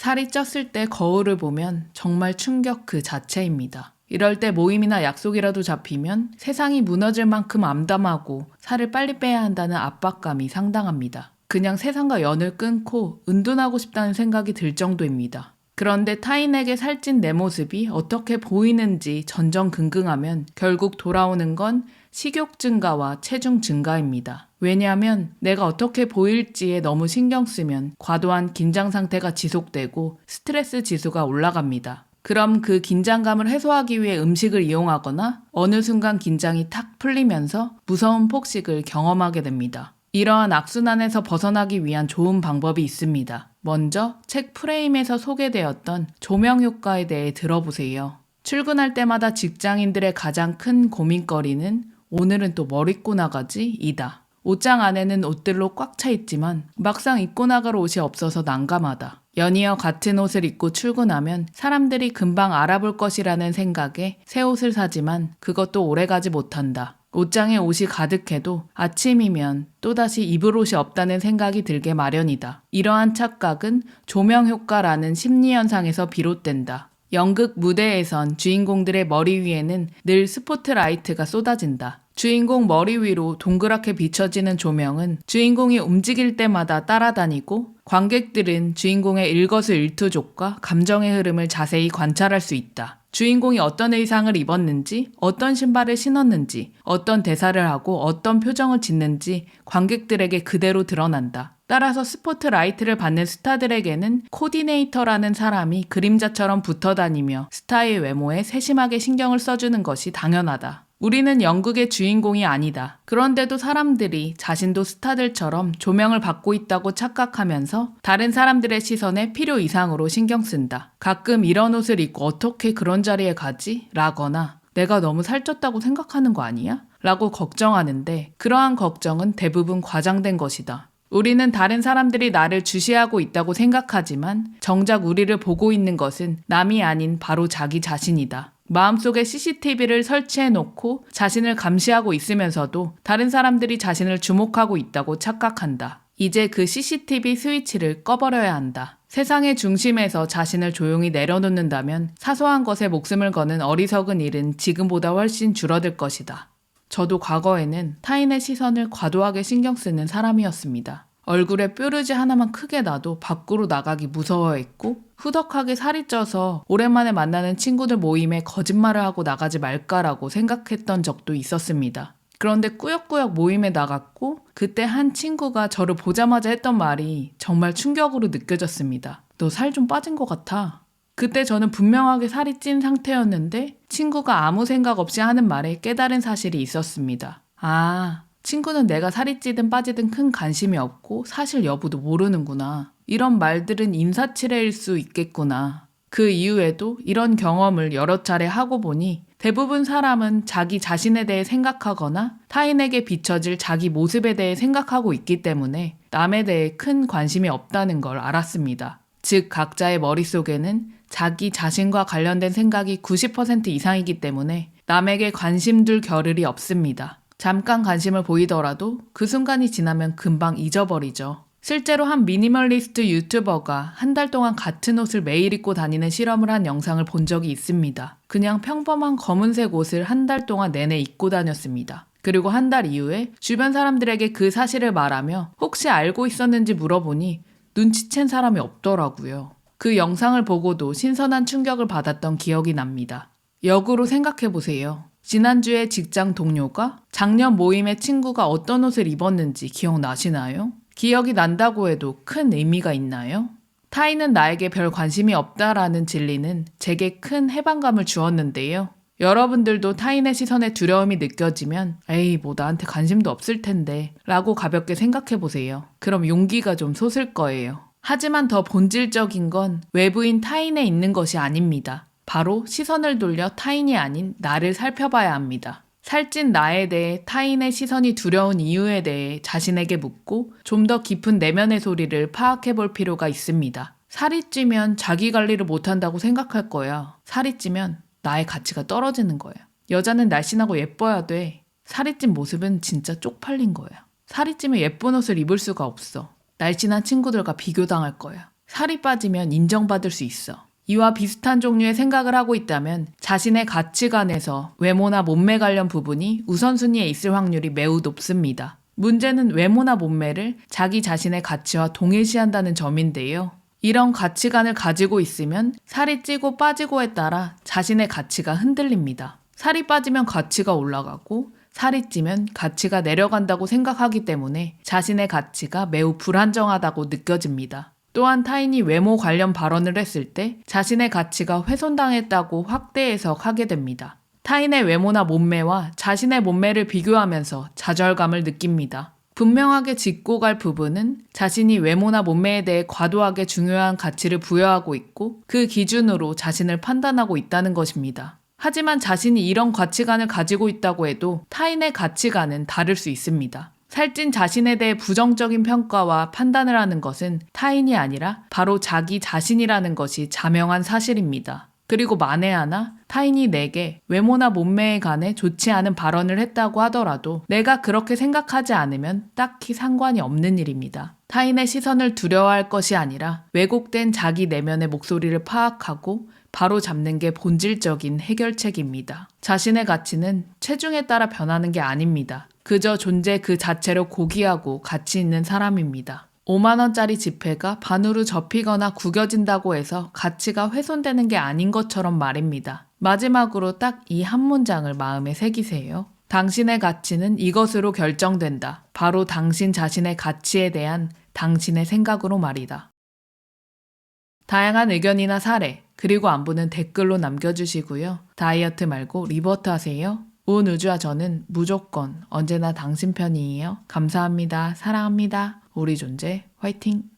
살이 쪘을 때 거울을 보면 정말 충격 그 자체입니다. 이럴 때 모임이나 약속이라도 잡히면 세상이 무너질 만큼 암담하고 살을 빨리 빼야 한다는 압박감이 상당합니다. 그냥 세상과 연을 끊고 은둔하고 싶다는 생각이 들 정도입니다. 그런데 타인에게 살찐 내 모습이 어떻게 보이는지 전전긍긍하면 결국 돌아오는 건 식욕 증가와 체중 증가입니다. 왜냐하면 내가 어떻게 보일지에 너무 신경 쓰면 과도한 긴장 상태가 지속되고 스트레스 지수가 올라갑니다. 그럼 그 긴장감을 해소하기 위해 음식을 이용하거나 어느 순간 긴장이 탁 풀리면서 무서운 폭식을 경험하게 됩니다. 이러한 악순환에서 벗어나기 위한 좋은 방법이 있습니다. 먼저 책 프레임에서 소개되었던 조명 효과에 대해 들어보세요. 출근할 때마다 직장인들의 가장 큰 고민거리는 오늘은 또 뭘 입고 나가지? 이다. 옷장 안에는 옷들로 꽉 차 있지만 막상 입고 나갈 옷이 없어서 난감하다. 연이어 같은 옷을 입고 출근하면 사람들이 금방 알아볼 것이라는 생각에 새 옷을 사지만 그것도 오래가지 못한다. 옷장에 옷이 가득해도 아침이면 또다시 입을 옷이 없다는 생각이 들게 마련이다. 이러한 착각은 조명 효과라는 심리현상에서 비롯된다. 연극 무대에선 주인공들의 머리 위에는 늘 스포트라이트가 쏟아진다. 주인공 머리 위로 동그랗게 비춰지는 조명은 주인공이 움직일 때마다 따라다니고 관객들은 주인공의 일거수일투족과 감정의 흐름을 자세히 관찰할 수 있다. 주인공이 어떤 의상을 입었는지, 어떤 신발을 신었는지, 어떤 대사를 하고 어떤 표정을 짓는지 관객들에게 그대로 드러난다. 따라서 스포트라이트를 받는 스타들에게는 코디네이터라는 사람이 그림자처럼 붙어다니며 스타의 외모에 세심하게 신경을 써주는 것이 당연하다. 우리는 연극의 주인공이 아니다. 그런데도 사람들이 자신도 스타들처럼 조명을 받고 있다고 착각하면서 다른 사람들의 시선에 필요 이상으로 신경 쓴다. 가끔 이런 옷을 입고 어떻게 그런 자리에 가지? 라거나 내가 너무 살쪘다고 생각하는 거 아니야? 라고 걱정하는데 그러한 걱정은 대부분 과장된 것이다. 우리는 다른 사람들이 나를 주시하고 있다고 생각하지만 정작 우리를 보고 있는 것은 남이 아닌 바로 자기 자신이다. 마음속에 CCTV를 설치해놓고 자신을 감시하고 있으면서도 다른 사람들이 자신을 주목하고 있다고 착각한다. 이제 그 CCTV 스위치를 꺼버려야 한다. 세상의 중심에서 자신을 조용히 내려놓는다면 사소한 것에 목숨을 거는 어리석은 일은 지금보다 훨씬 줄어들 것이다. 저도 과거에는 타인의 시선을 과도하게 신경 쓰는 사람이었습니다. 얼굴에 뾰루지 하나만 크게 나도 밖으로 나가기 무서워했고 후덕하게 살이 쪄서 오랜만에 만나는 친구들 모임에 거짓말을 하고 나가지 말까라고 생각했던 적도 있었습니다. 그런데 꾸역꾸역 모임에 나갔고 그때 한 친구가 저를 보자마자 했던 말이 정말 충격으로 느껴졌습니다. 너 살 좀 빠진 것 같아. 그때 저는 분명하게 살이 찐 상태였는데 친구가 아무 생각 없이 하는 말에 깨달은 사실이 있었습니다. 친구는 내가 살이 찌든 빠지든 큰 관심이 없고 사실 여부도 모르는구나. 이런 말들은 인사치레일 수 있겠구나. 그 이후에도 이런 경험을 여러 차례 하고 보니 대부분 사람은 자기 자신에 대해 생각하거나 타인에게 비춰질 자기 모습에 대해 생각하고 있기 때문에 남에 대해 큰 관심이 없다는 걸 알았습니다. 즉 각자의 머릿속에는 자기 자신과 관련된 생각이 90% 이상이기 때문에 남에게 관심 둘 겨를이 없습니다. 잠깐 관심을 보이더라도 그 순간이 지나면 금방 잊어버리죠. 실제로 한 미니멀리스트 유튜버가 한 달 동안 같은 옷을 매일 입고 다니는 실험을 한 영상을 본 적이 있습니다. 그냥 평범한 검은색 옷을 한 달 동안 내내 입고 다녔습니다. 그리고 한 달 이후에 주변 사람들에게 그 사실을 말하며 혹시 알고 있었는지 물어보니 눈치챈 사람이 없더라고요. 그 영상을 보고도 신선한 충격을 받았던 기억이 납니다. 역으로 생각해보세요. 지난주에 직장 동료가 작년 모임에 친구가 어떤 옷을 입었는지 기억나시나요? 기억이 난다고 해도 큰 의미가 있나요? 타인은 나에게 별 관심이 없다라는 진리는 제게 큰 해방감을 주었는데요. 여러분들도 타인의 시선에 두려움이 느껴지면 에이 뭐 나한테 관심도 없을 텐데 라고 가볍게 생각해보세요. 그럼 용기가 좀 솟을 거예요. 하지만 더 본질적인 건 외부인 타인에 있는 것이 아닙니다. 바로 시선을 돌려 타인이 아닌 나를 살펴봐야 합니다. 살찐 나에 대해 타인의 시선이 두려운 이유에 대해 자신에게 묻고 좀 더 깊은 내면의 소리를 파악해 볼 필요가 있습니다. 살이 찌면 자기 관리를 못한다고 생각할 거야. 살이 찌면 나의 가치가 떨어지는 거야. 여자는 날씬하고 예뻐야 돼. 살이 찐 모습은 진짜 쪽팔린 거야. 살이 찌면 예쁜 옷을 입을 수가 없어. 날씬한 친구들과 비교당할 거야. 살이 빠지면 인정받을 수 있어. 이와 비슷한 종류의 생각을 하고 있다면 자신의 가치관에서 외모나 몸매 관련 부분이 우선순위에 있을 확률이 매우 높습니다. 문제는 외모나 몸매를 자기 자신의 가치와 동일시한다는 점인데요. 이런 가치관을 가지고 있으면 살이 찌고 빠지고에 따라 자신의 가치가 흔들립니다. 살이 빠지면 가치가 올라가고 살이 찌면 가치가 내려간다고 생각하기 때문에 자신의 가치가 매우 불안정하다고 느껴집니다. 또한 타인이 외모 관련 발언을 했을 때 자신의 가치가 훼손당했다고 확대 해석하게 됩니다. 타인의 외모나 몸매와 자신의 몸매를 비교하면서 좌절감을 느낍니다. 분명하게 짚고 갈 부분은 자신이 외모나 몸매에 대해 과도하게 중요한 가치를 부여하고 있고 그 기준으로 자신을 판단하고 있다는 것입니다. 하지만 자신이 이런 가치관을 가지고 있다고 해도 타인의 가치관은 다를 수 있습니다. 살찐 자신에 대해 부정적인 평가와 판단을 하는 것은 타인이 아니라 바로 자기 자신이라는 것이 자명한 사실입니다. 그리고 만에 하나 타인이 내게 외모나 몸매에 관해 좋지 않은 발언을 했다고 하더라도 내가 그렇게 생각하지 않으면 딱히 상관이 없는 일입니다. 타인의 시선을 두려워할 것이 아니라 왜곡된 자기 내면의 목소리를 파악하고 바로 잡는 게 본질적인 해결책입니다. 자신의 가치는 체중에 따라 변하는 게 아닙니다. 그저 존재 그 자체로 고귀하고 가치 있는 사람입니다. 5만원짜리 지폐가 반으로 접히거나 구겨진다고 해서 가치가 훼손되는 게 아닌 것처럼 말입니다. 마지막으로 딱 이 한 문장을 마음에 새기세요. 당신의 가치는 이것으로 결정된다. 바로 당신 자신의 가치에 대한 당신의 생각으로 말이다. 다양한 의견이나 사례, 그리고 안부는 댓글로 남겨주시고요. 다이어트 말고 리버트 하세요. 온 우주와 저는 무조건 언제나 당신 편이에요. 감사합니다. 사랑합니다. 우리 존재 화이팅!